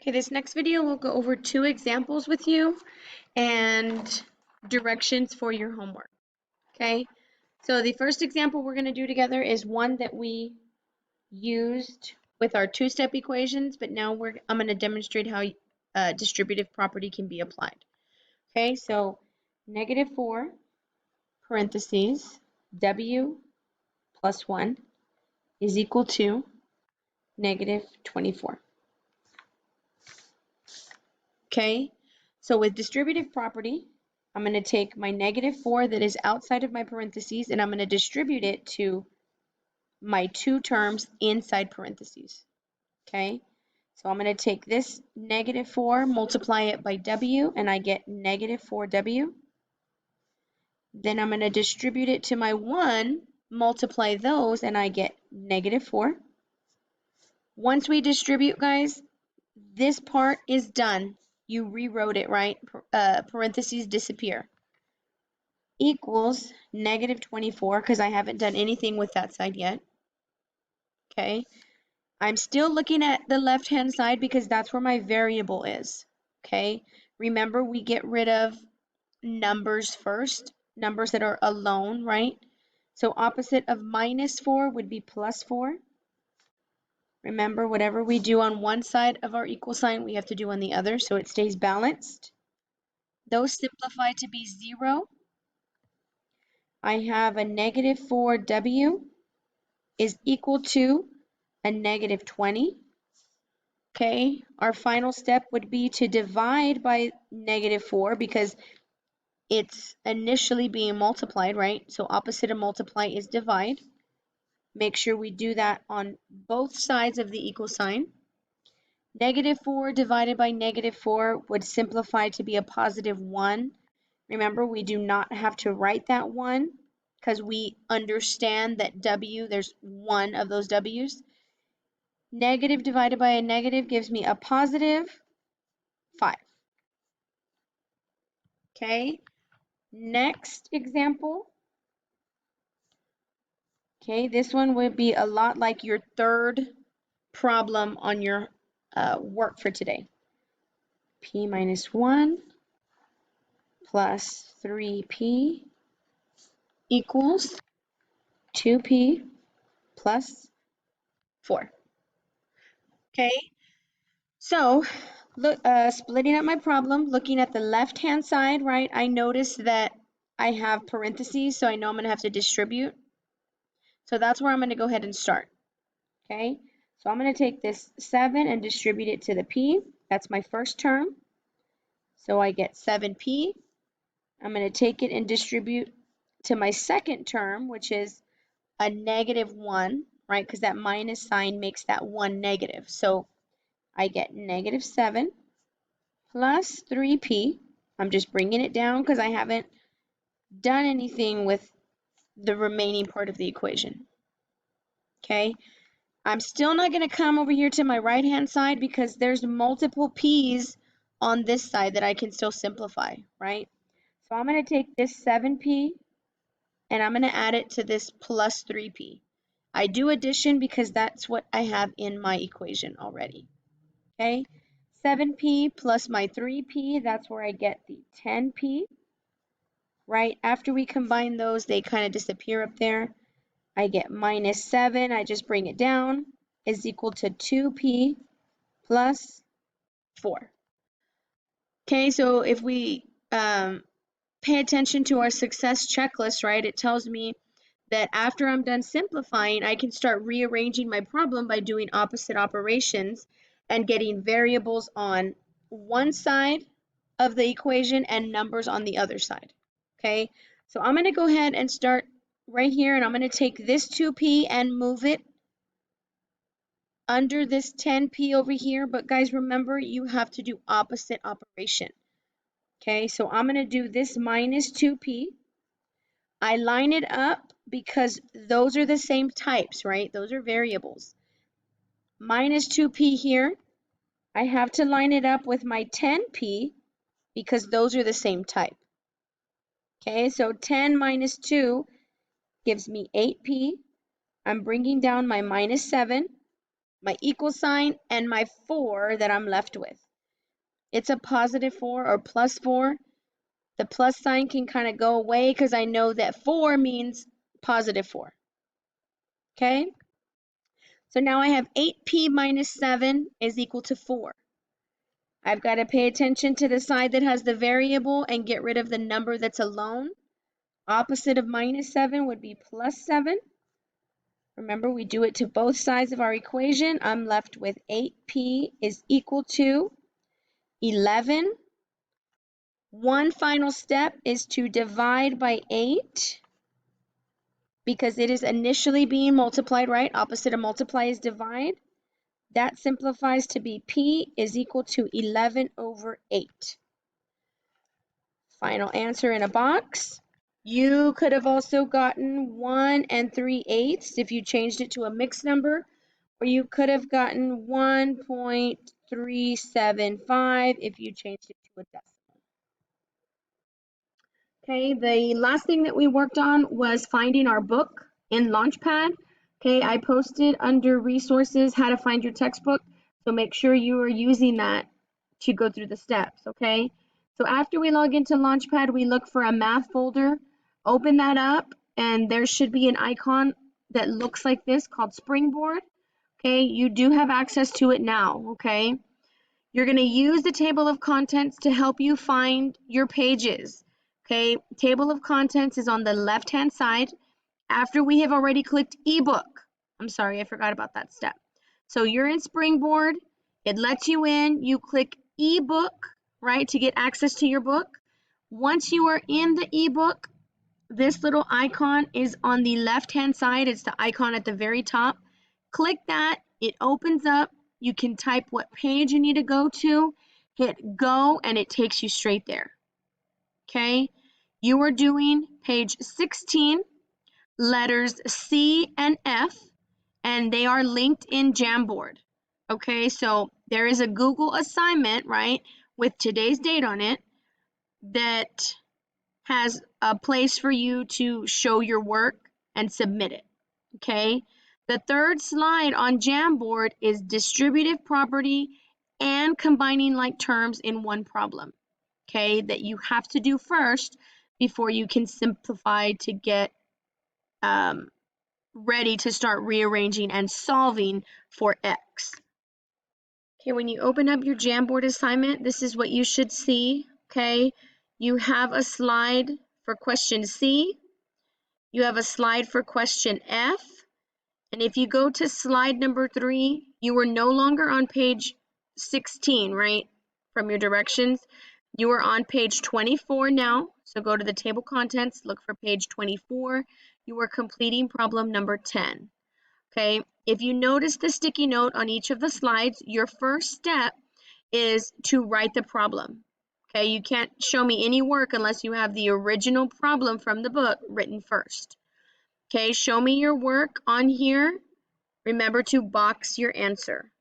Okay, this next video we'll go over two examples with you and directions for your homework. Okay, so the first example we're going to do together is one that we used with our two-step equations, but now I'm going to demonstrate how distributive property can be applied. Okay, so -4 parentheses w plus 1 is equal to -24. Okay, so with distributive property, I'm going to take my -4 that is outside of my parentheses and I'm going to distribute it to my two terms inside parentheses. Okay, so I'm going to take this -4, multiply it by w, and I get -4w. Then I'm going to distribute it to my 1, multiply those, and I get -4. Once we distribute, guys, this part is done. You rewrote it, right? Parentheses disappear. Equals -24 because I haven't done anything with that side yet. Okay. I'm still looking at the left-hand side because that's where my variable is. Okay. Remember, we get rid of numbers first, numbers that are alone, right? So opposite of -4 would be +4. Remember, whatever we do on one side of our equal sign, we have to do on the other so it stays balanced. Those simplify to be 0. I have a -4w is equal to a -20. Okay, our final step would be to divide by -4 because it's initially being multiplied, right? So opposite of multiply is divide. Make sure we do that on both sides of the equal sign. -4 divided by -4 would simplify to be a +1. Remember, we do not have to write that 1 because we understand that w, there's one of those w's. Negative divided by a negative gives me a +5. Okay, next example. Okay, this one would be a lot like your third problem on your work for today. P minus 1 plus 3p equals 2p plus 4. Okay, so look, splitting up my problem, looking at the left-hand side, right, I notice that I have parentheses, so I know I'm going to have to distribute. So that's where I'm going to go ahead and start. Okay, so I'm going to take this 7 and distribute it to the p. That's my first term. So I get 7p. I'm going to take it and distribute to my second term, which is a -1, right? Because that minus sign makes that 1 negative. So I get -7 plus 3p. I'm just bringing it down because I haven't done anything with the remaining part of the equation. Okay, I'm still not going to come over here to my right-hand side because there's multiple p's on this side that I can still simplify, right? So I'm going to take this 7p and I'm going to add it to this plus 3p. I do addition because that's what I have in my equation already. Okay, 7p plus my 3p, that's where I get the 10p. Right after we combine those, they kind of disappear up there. I get -7, I just bring it down, is equal to 2p plus 4. Okay, so if we pay attention to our success checklist, right, it tells me that after I'm done simplifying, I can start rearranging my problem by doing opposite operations and getting variables on one side of the equation and numbers on the other side. Okay, so I'm going to go ahead and start right here, and I'm going to take this 2p and move it under this 10p over here. But guys, remember, you have to do opposite operation. Okay, so I'm going to do this minus 2p. I line it up because those are the same types, right? Those are variables. Minus 2p here. I have to line it up with my 10p because those are the same type. Okay, so 10 minus 2 gives me 8p. I'm bringing down my -7. my equal sign, and my 4 that I'm left with. It's a positive 4 or plus 4. The plus sign can kind of go away because I know that 4 means positive 4. Okay? So now I have 8p minus 7 is equal to 4. I've got to pay attention to the side that has the variable and get rid of the number that's alone. Opposite of minus 7 would be plus 7. Remember, we do it to both sides of our equation. I'm left with 8p is equal to 11. One final step is to divide by 8 because it is initially being multiplied, right? Opposite of multiply is divide. That simplifies to be p is equal to 11 over 8. Final answer in a box. You could have also gotten 1 3/8 if you changed it to a mixed number, or you could have gotten 1.375 if you changed it to a decimal. Okay, the last thing that we worked on was finding our book in Launchpad. Okay, I posted under resources how to find your textbook, so make sure you are using that to go through the steps, okay? So after we log into Launchpad, we look for a math folder, open that up, and there should be an icon that looks like this called Springboard. Okay, you do have access to it now, okay? You're going to use the table of contents to help you find your pages. Okay, table of contents is on the left-hand side after we have already clicked ebook. I'm sorry, I forgot about that step. So you're in Springboard, it lets you in, you click ebook, right, to get access to your book. Once you are in the ebook, this little icon is on the left-hand side. It's the icon at the very top. Click that, it opens up. You can type what page you need to go to, hit go, and it takes you straight there. Okay, you are doing page 16, letters C and F, and they are linked in Jamboard. Okay, so there is a Google assignment, right, with today's date on it that has a place for you to show your work and submit it. Okay, the third slide on Jamboard is distributive property and combining like terms in one problem. Okay, that you have to do first before you can simplify to get ready to start rearranging and solving for X. Okay, when you open up your Jamboard assignment, this is what you should see. Okay, you have a slide for question C, you have a slide for question F, and if you go to slide number 3, you are no longer on page 16, right, from your directions. You are on page 24 now, so go to the table contents, look for page 24. You are completing problem number 10. Okay, if you notice the sticky note on each of the slides, your first step is to write the problem. Okay, you can't show me any work unless you have the original problem from the book written first. Okay, show me your work on here. Remember to box your answer.